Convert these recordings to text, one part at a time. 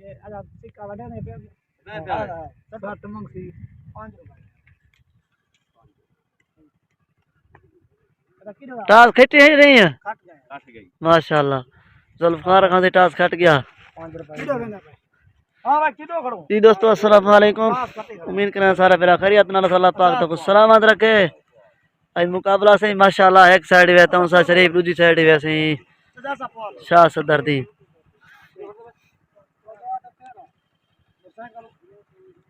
ada sika wada ne pe sat mangsi 5 रुपए टास खटे ही नहीं है कट गई माशाल्लाह जुल्फकार खान से टास खट गया 5 रुपए हां भाई किलो खड़ो जी दोस्तों अस्सलाम वालेकुम उम्मीद करना सारा मेरा खैरियत ना अल्लाह पाक तो सलामत रखे आज मुकाबला से माशाल्लाह एक साइड वे तौसा शरीफ दूसरी साइड वे से शाह सदर दी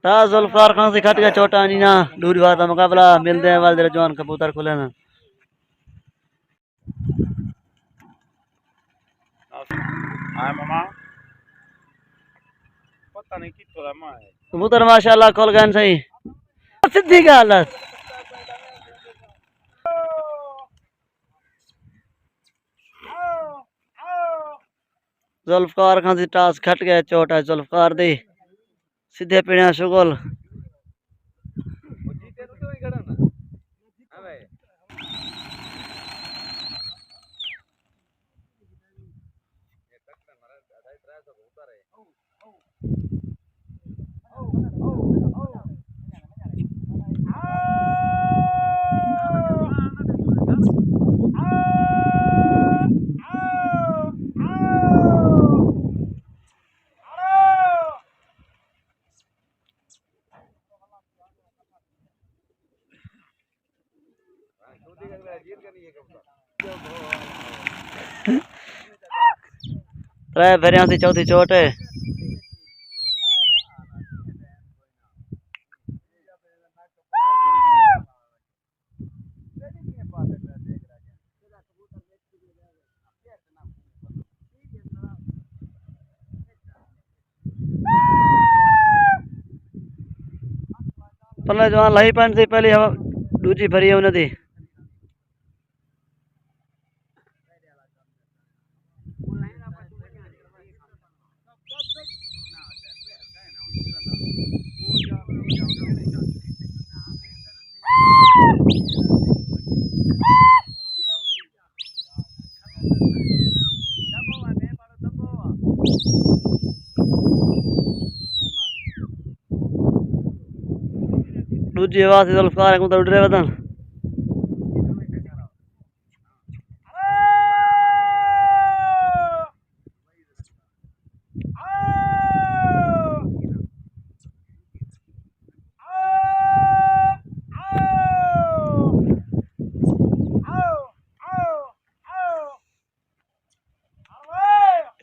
टास जुल्फकार खान से खट गया चोटा नहीं ना दूरी बात मुकाबला मिलते हैं वाले जवान कबूतर खुले ना हां मामा पता नहीं कितो दा मां है कबूतर माशाल्लाह खोल गए सही सीधी गल जुल्फकार खान सी टास खट गया चोट है जुल्फकार दी सीधे पीड़िया शुगल त्रै फेरिया से चौथी चोट है पहले जवान लाई पैंट से पहले दूजी भरी है उन्हें दी दूजी आवाज से जुल्फकार को तो उड़ रहे बदन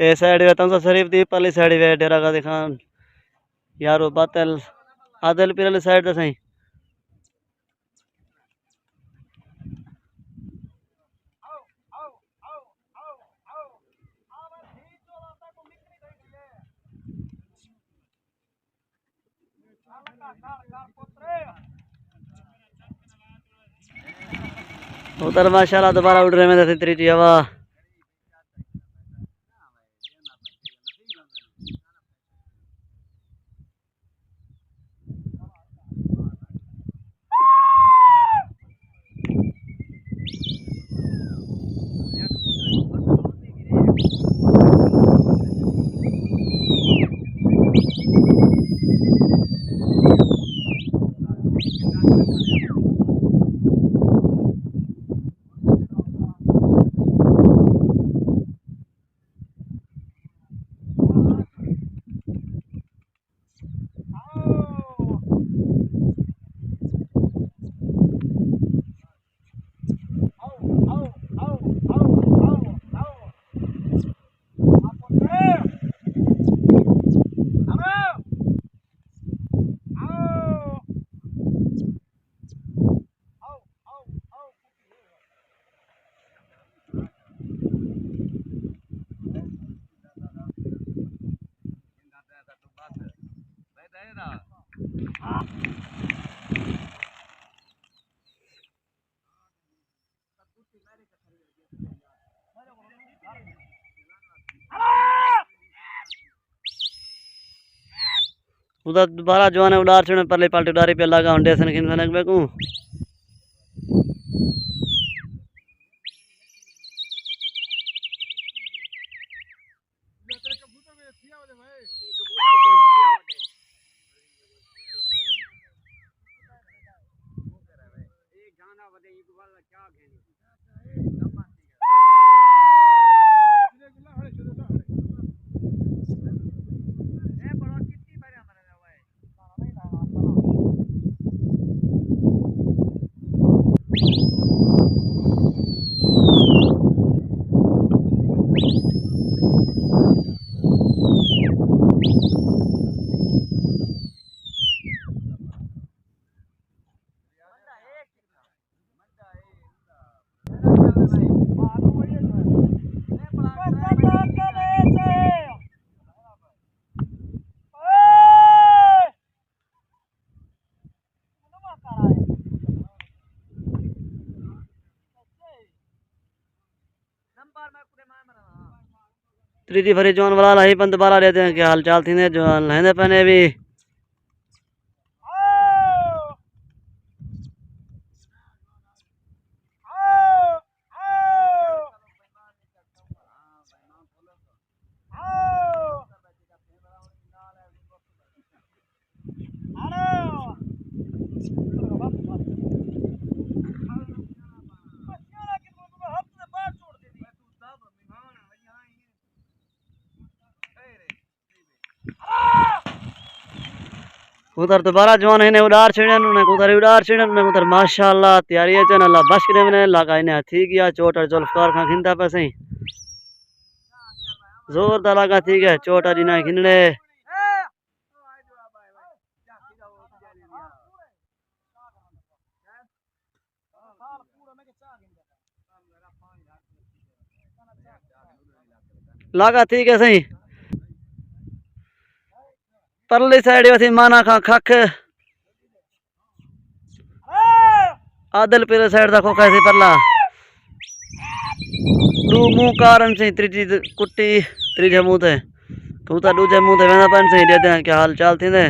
ए साइड वे तंसा शरीफ दी पहली साइड वे डेरा का दिखान यारो बातल आदल पिरल साइड दा सही उधर माशाल्लाह दोबारा उड़ रहे में दे त्रीजी हवा उधर दोबारा जवान उड़ार छुड़े परले पाल्टी उड़ारी पे लगा हंडे सन खिन खनक बेकू त्रीजी भरी जवान वाला लाई पंत बाला रहते हैं क्या हाल चाल थी जो लहंदे पहने भी उधर दोबारा जवान है उड़ार छेड़े उधर उड़ार छेड़े उधर माशाल्लाह तैयारी है चन अल्लाह बश करे मैंने लगा इन्हें ठीक है चोट और जुल्फकार खां खिंदा पे सही जोरदार लगा ठीक है चोट जी ना खिंडे लगा ठीक है सही परली साइड वैसे माना खा खख आदल पीले साइड तक खोखा सी परला दू मुंह कारण से त्रीजी कुट्टी त्रीजे मुंह थे कबूतर दूजे मुंह थे वेंदा पन से देते हैं क्या हाल चाल थींदे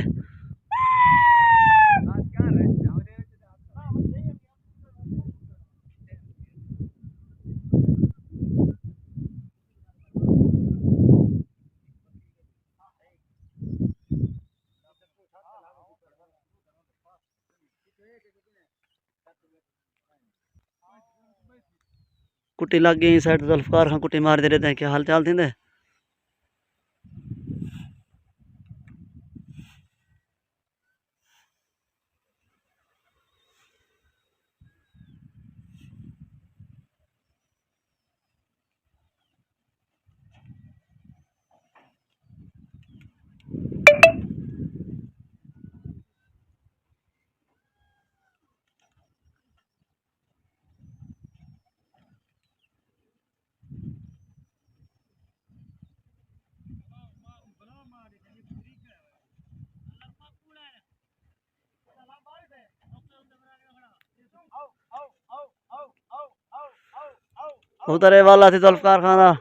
कुट्टी लग गई साइड जुल्फकार खां कुट्टी मार दे रहते हैं क्या हाल चाल थींदे उतरे वाला थी जुल्फकार खां दा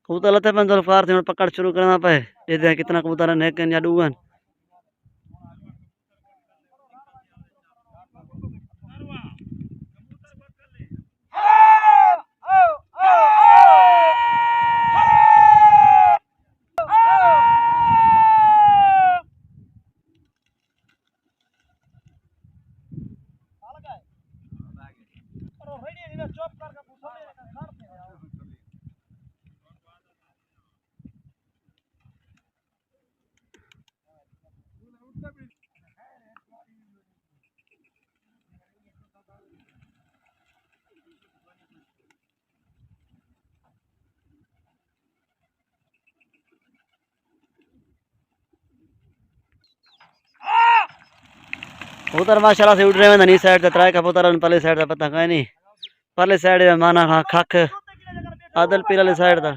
कबूतर लथे पन जुल्फकार थे पकड़ शुरू करना पे देखते हैं कितना कबूतर है नेकन या डूगन कबूतर माशाल्लाह से उड़ रहे हैं नी साइड से त्राय कबूतर पहले साइड से पता कहीं नहीं पहले साइड में माना खां खख आदल पीर वाली साइड था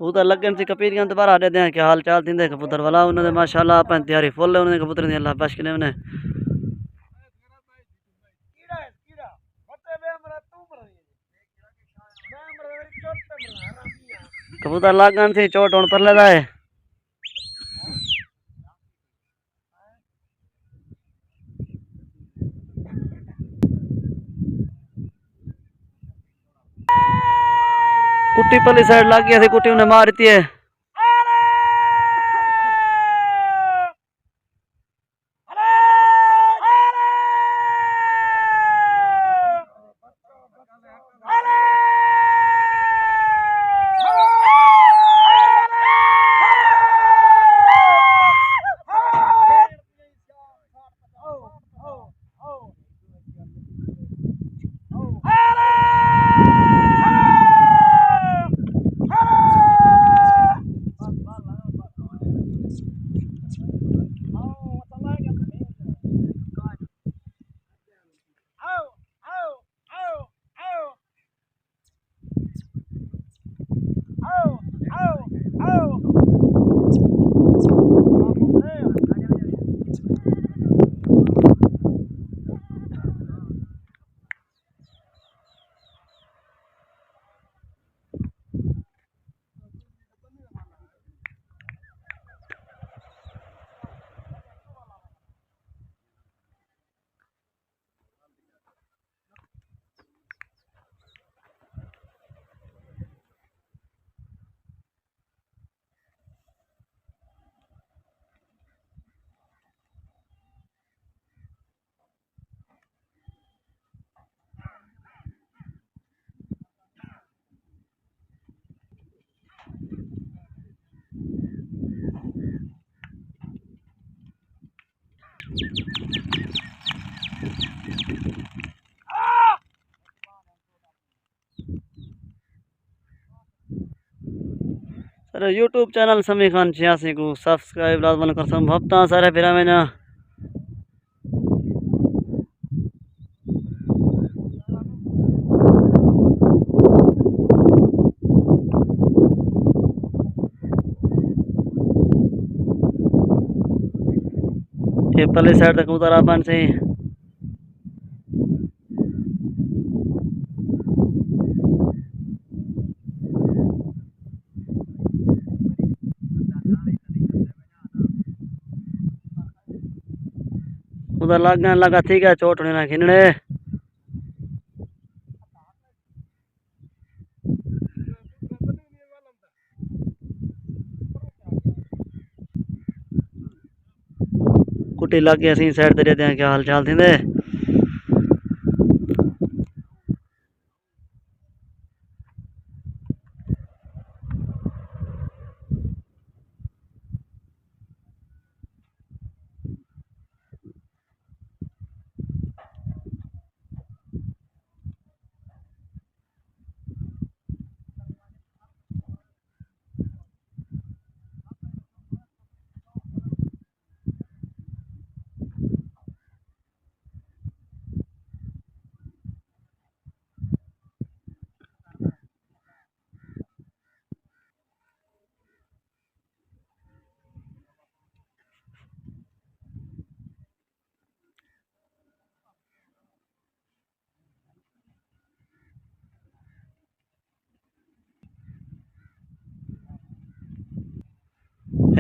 कबूतर लगन से कपीर दोबारा दे दें क्या हाल चाल थी कबूतर वाला उन्होंने माशाल्लाह अपन तैयारी फुल है उन्होंने कबूतर दी अल्लाह बश के उन्हें कबूतर लागन से चोट होने पर लगा है कुट्टी पल्ली साइड लग गया थी, कुट्टी उन्हें मार दी है। सर यूट्यूब चैनल समी खान 86 को सब्सक्राइब लाजमन कर संभवता सारे फिर में ना ये पल्ले साइड तक उतारा पान से उधर लगने लगा। ठीक है, चोट होने ना खिंडने कुटी लग गया सी साइड तेरे दें क्या हाल चाल थे दे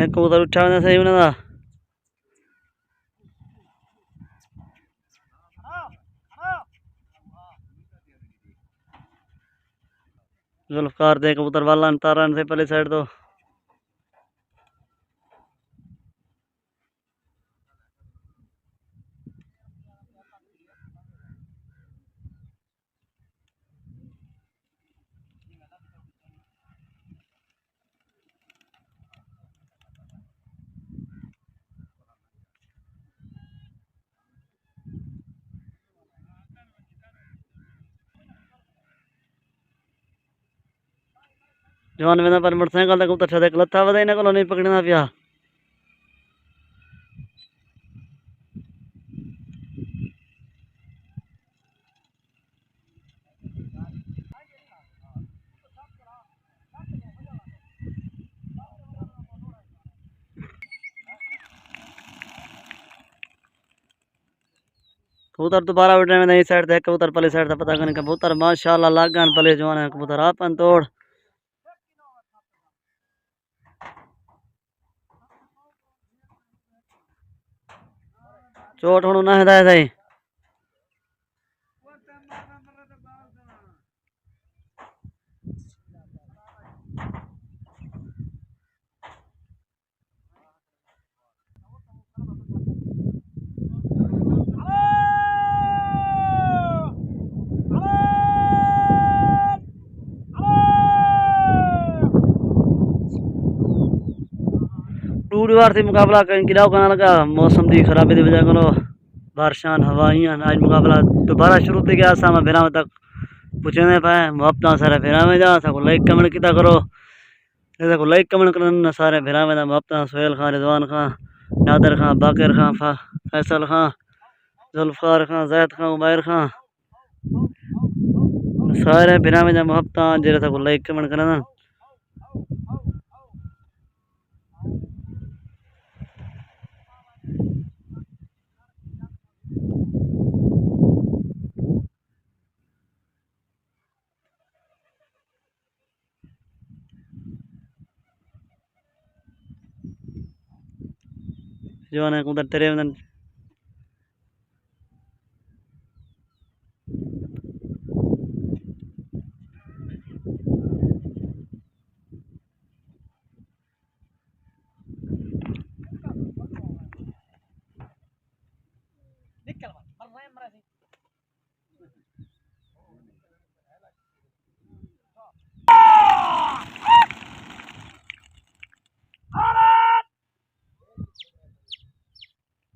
एक कबूतर उठा होना सही उन्हें जुल्फकार दे कबूतर वाला तारा से पहले साइड तो जवान में पर मोटरसाइकिल तक कबूतर छदे लत्था वदे इन्हें को नहीं पकड़ना पिया। कबूतर दोबारा उड़ने में नहीं साइड थे कबूतर पहले साइड था पता करने कबूतर माशाल्लाह लागन पहले जवान है कबूतर आपन तोड़ चोट होनो ना है सही टूट बार से मुकाबला कहीं गिराव करना लगा मौसम की खराबी की वजह करो बारिशां हवाइयां आज मुकाबला दोबारा शुरू थे गया सामा फिराव तक पूछने पाए मुहब्बत सारे फिराव जा सको लाइक कमेंट किया करो जैसे को लाइक कमेंट करना सारे फिराव जा मुहब्बत सोहेल खान रिजवान खान नादर खान बाकर खान फैसल खान जुल्फकार खान जैद खान उमैर खान सारे फिराव जा मुहब्बत जैसे को लाइक कमेंट करना जवान उधर तेरे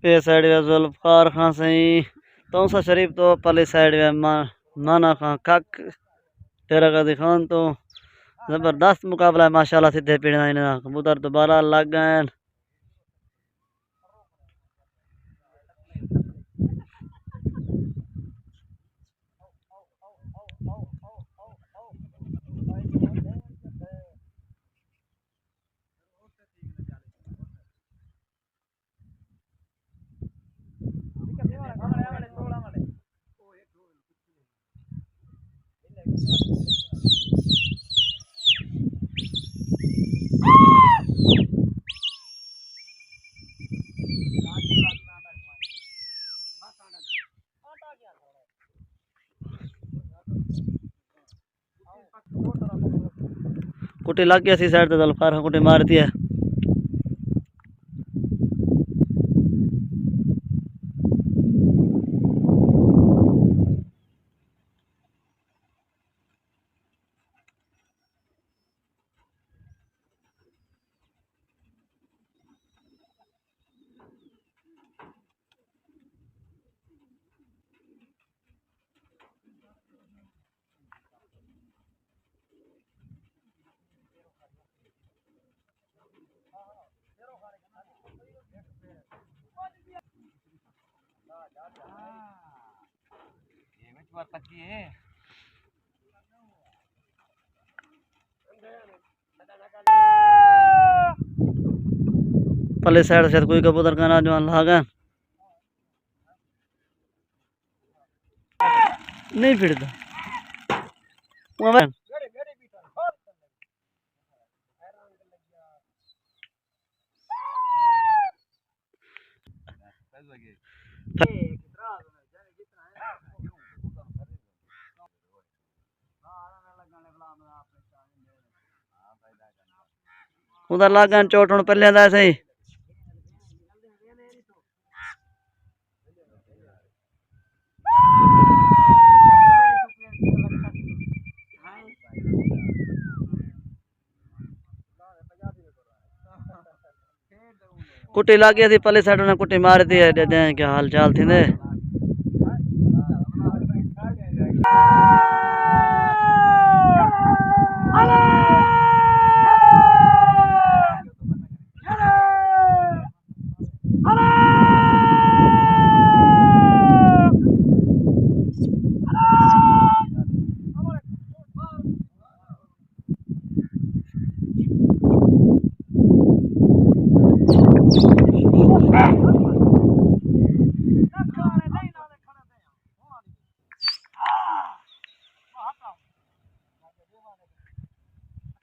पे साइड वे जुल्फकार खान सही तौसा शरीफ तो पले साइड वे माना खान कक तेरा का दिखान तो जबरदस्त मुकाबला है माशाल्लाह सीधे पीड़ना इन्हें कबूतर दोबारा लग गए कुटी लग गया सी साइड तो जुल्फकार खान कुटी मारती है पले साइड से कोई कबूतर का ना जवान लागा नहीं फिरता उधर लागा चोट हूं पहले दा सही कुटी लग गई थी पहले साइड ने कुटी मार दी है क्या हाल चाल थी ने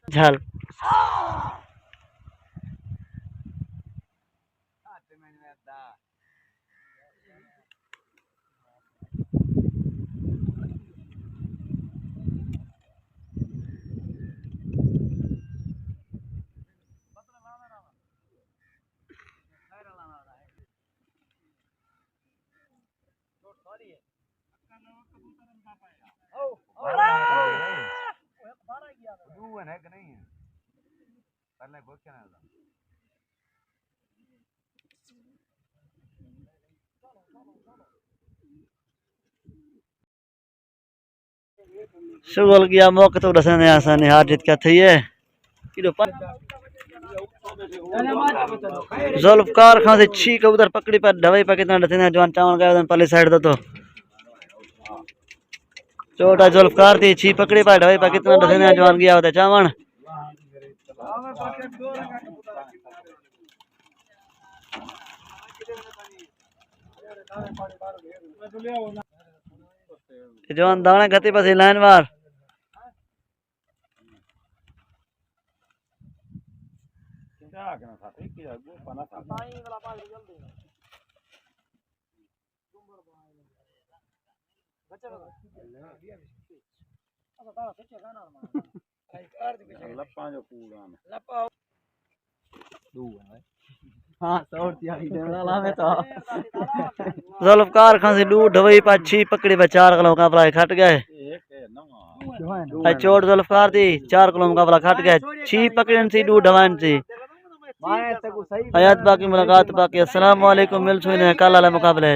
झाल है कि नहीं है पहले बहुत क्या शुगल गया मौके तो दसने आसानी हार जीत क्या थी है जुल्फकार खां से छी कबूतर पकड़ी पर ढवाई पर कितना डसने जवान चावल गए पहले साइड तो छोटा जुल्फकार थी छी पकड़ी पर ढवाई पर कितना डसने जवान गया होता चावल जवान दाने गति पर लाइन वार जुल्फकार खां से दूर ढवई पर छी पकड़ी पर 4 किलो मुकाबला खट गए चोट जुल्फकार थी 4 किलो मुकाबला खट गए छी पकड़न सी दूर ढवान सी हयात बाकी मुलाकात बाकी अस्सलाम वालेकुम मिल सुने कल वाले मुकाबले